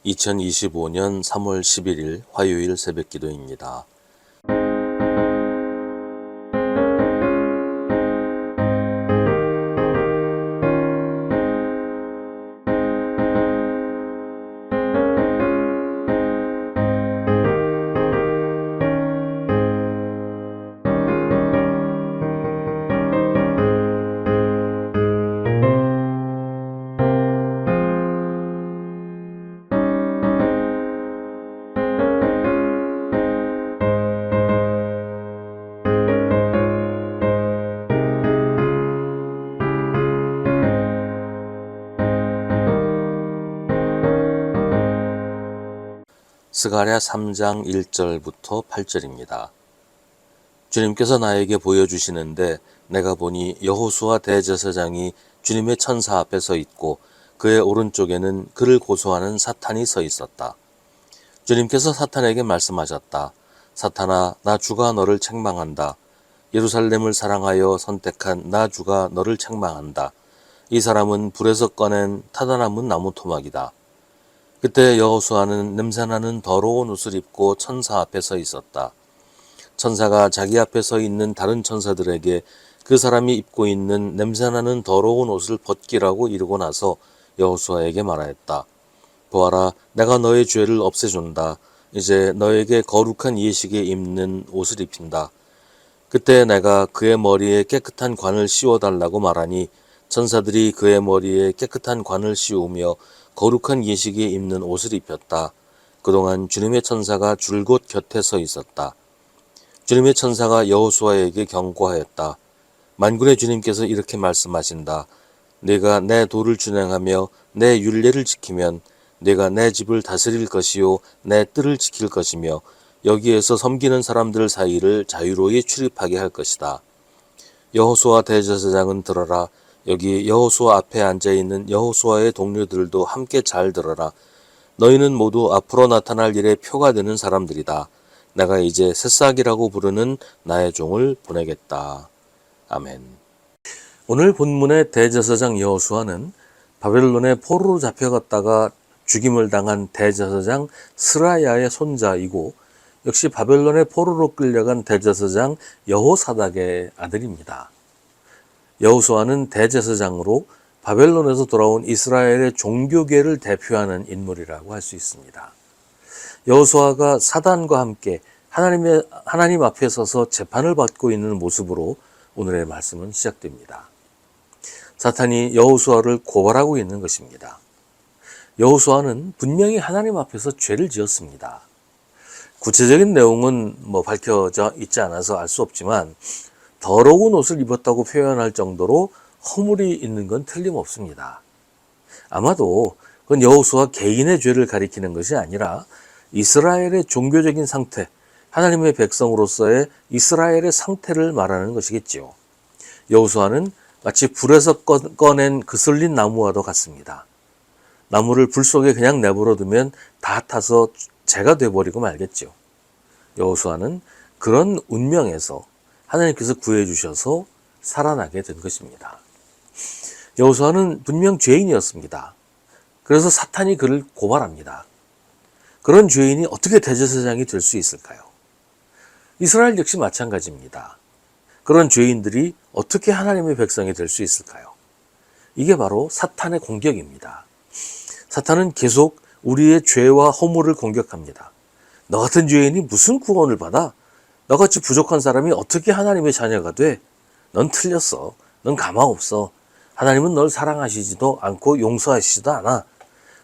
2025년 3월 11일 화요일 새벽 기도입니다. 스가랴 3장 1절부터 8절입니다. 주님께서 나에게 보여주시는데 내가 보니 여호수아 대제사장이 주님의 천사 앞에 서 있고 그의 오른쪽에는 그를 고소하는 사탄이 서 있었다. 주님께서 사탄에게 말씀하셨다. 사탄아, 나 주가 너를 책망한다. 예루살렘을 사랑하여 선택한 나 주가 너를 책망한다. 이 사람은 불에서 꺼낸 타다나무 나무 토막이다. 그때 여호수아는 냄새나는 더러운 옷을 입고 천사 앞에 서 있었다. 천사가 자기 앞에 서 있는 다른 천사들에게 그 사람이 입고 있는 냄새나는 더러운 옷을 벗기라고 이르고 나서 여호수아에게 말하였다. 보아라, 내가 너의 죄를 없애준다. 이제 너에게 거룩한 예식에 입는 옷을 입힌다. 그때 내가 그의 머리에 깨끗한 관을 씌워달라고 말하니 천사들이 그의 머리에 깨끗한 관을 씌우며 거룩한 예식에 입는 옷을 입혔다. 그동안 주님의 천사가 줄곧 곁에 서 있었다. 주님의 천사가 여호수아에게 경고하였다. 만군의 주님께서 이렇게 말씀하신다. 네가 내 도를 준행하며 내 율례를 지키면 네가 내 집을 다스릴 것이요 내 뜰을 지킬 것이며 여기에서 섬기는 사람들 사이를 자유로이 출입하게 할 것이다. 여호수아 대제사장은 들어라. 여기 여호수아 앞에 앉아있는 여호수아의 동료들도 함께 잘 들어라. 너희는 모두 앞으로 나타날 일의 표가 되는 사람들이다. 내가 이제 새싹이라고 부르는 나의 종을 보내겠다. 아멘. 오늘 본문의 대제사장 여호수아는 바벨론의 포로로 잡혀갔다가 죽임을 당한 대제사장 스라야의 손자이고 역시 바벨론의 포로로 끌려간 대제사장 여호사닥의 아들입니다. 여호수아는 대제사장으로 바벨론에서 돌아온 이스라엘의 종교계를 대표하는 인물이라고 할 수 있습니다. 여호수아가 사단과 함께 하나님 앞에 서서 재판을 받고 있는 모습으로 오늘의 말씀은 시작됩니다. 사탄이 여호수아를 고발하고 있는 것입니다. 여호수아는 분명히 하나님 앞에서 죄를 지었습니다. 구체적인 내용은 밝혀져 있지 않아서 알 수 없지만 더러운 옷을 입었다고 표현할 정도로 허물이 있는 건 틀림없습니다. 아마도 그건 여호수아 개인의 죄를 가리키는 것이 아니라 이스라엘의 종교적인 상태, 하나님의 백성으로서의 이스라엘의 상태를 말하는 것이겠지요. 여호수아는 마치 불에서 꺼낸 그슬린 나무와도 같습니다. 나무를 불 속에 그냥 내버려두면 다 타서 재가 돼버리고 말겠죠. 여호수아는 그런 운명에서 하나님께서 구해주셔서 살아나게 된 것입니다. 여호수아는 분명 죄인이었습니다. 그래서 사탄이 그를 고발합니다. 그런 죄인이 어떻게 대제사장이 될 수 있을까요? 이스라엘 역시 마찬가지입니다. 그런 죄인들이 어떻게 하나님의 백성이 될 수 있을까요? 이게 바로 사탄의 공격입니다. 사탄은 계속 우리의 죄와 허물을 공격합니다. 너 같은 죄인이 무슨 구원을 받아? 너같이 부족한 사람이 어떻게 하나님의 자녀가 돼? 넌 틀렸어. 넌 가망 없어. 하나님은 널 사랑하시지도 않고 용서하시지도 않아.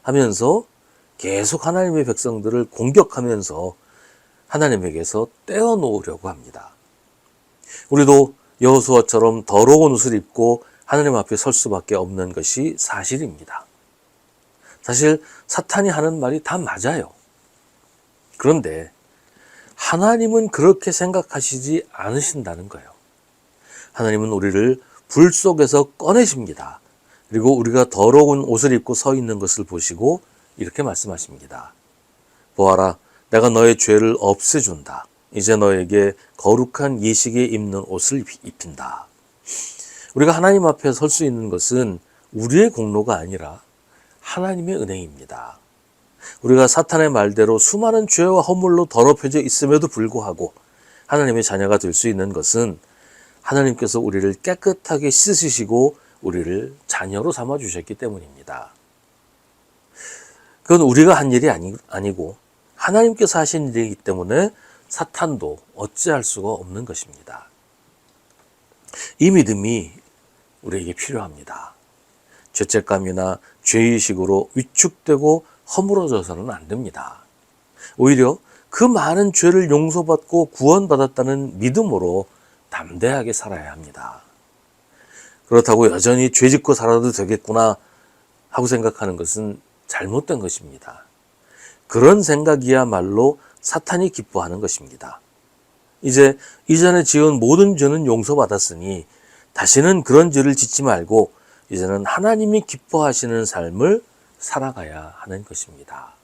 하면서 계속 하나님의 백성들을 공격하면서 하나님에게서 떼어놓으려고 합니다. 우리도 여호수아처럼 더러운 옷을 입고 하나님 앞에 설 수밖에 없는 것이 사실입니다. 사실 사탄이 하는 말이 다 맞아요. 그런데 하나님은 그렇게 생각하시지 않으신다는 거예요. 하나님은 우리를 불 속에서 꺼내십니다. 그리고 우리가 더러운 옷을 입고 서 있는 것을 보시고 이렇게 말씀하십니다. 보아라, 내가 너의 죄를 없애준다. 이제 너에게 거룩한 예식에 입는 옷을 입힌다. 우리가 하나님 앞에 설 수 있는 것은 우리의 공로가 아니라 하나님의 은혜입니다. 우리가 사탄의 말대로 수많은 죄와 허물로 더럽혀져 있음에도 불구하고 하나님의 자녀가 될 수 있는 것은 하나님께서 우리를 깨끗하게 씻으시고 우리를 자녀로 삼아 주셨기 때문입니다. 그건 우리가 한 일이 아니고 하나님께서 하신 일이기 때문에 사탄도 어찌할 수가 없는 것입니다. 이 믿음이 우리에게 필요합니다. 죄책감이나 죄의식으로 위축되고 허물어져서는 안 됩니다. 오히려 그 많은 죄를 용서받고 구원받았다는 믿음으로 담대하게 살아야 합니다. 그렇다고 여전히 죄 짓고 살아도 되겠구나 하고 생각하는 것은 잘못된 것입니다. 그런 생각이야말로 사탄이 기뻐하는 것입니다. 이제 이전에 지은 모든 죄는 용서받았으니 다시는 그런 죄를 짓지 말고 이제는 하나님이 기뻐하시는 삶을 살아가야 하는 것입니다.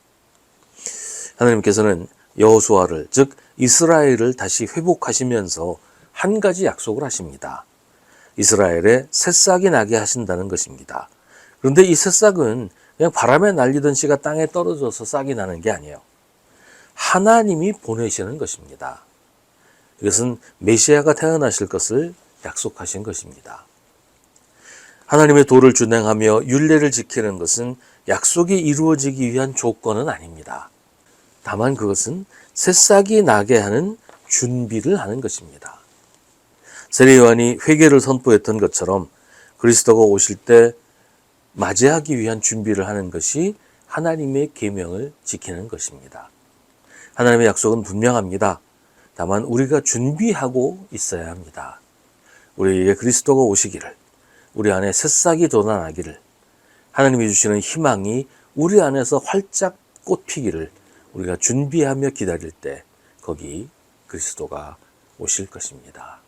하나님께서는 여호수아를, 즉 이스라엘을 다시 회복하시면서 한 가지 약속을 하십니다. 이스라엘에 새싹이 나게 하신다는 것입니다. 그런데 이 새싹은 그냥 바람에 날리던 씨가 땅에 떨어져서 싹이 나는 게 아니에요. 하나님이 보내시는 것입니다. 이것은 메시아가 태어나실 것을 약속하신 것입니다. 하나님의 도를 준행하며 율례를 지키는 것은 약속이 이루어지기 위한 조건은 아닙니다. 다만 그것은 새싹이 나게 하는 준비를 하는 것입니다. 세례요한이 회개를 선포했던 것처럼 그리스도가 오실 때 맞이하기 위한 준비를 하는 것이 하나님의 계명을 지키는 것입니다. 하나님의 약속은 분명합니다. 다만 우리가 준비하고 있어야 합니다. 우리에게 그리스도가 오시기를, 우리 안에 새싹이 돋아나기를, 하나님이 주시는 희망이 우리 안에서 활짝 꽃피기를 우리가 준비하며 기다릴 때 거기 그리스도가 오실 것입니다.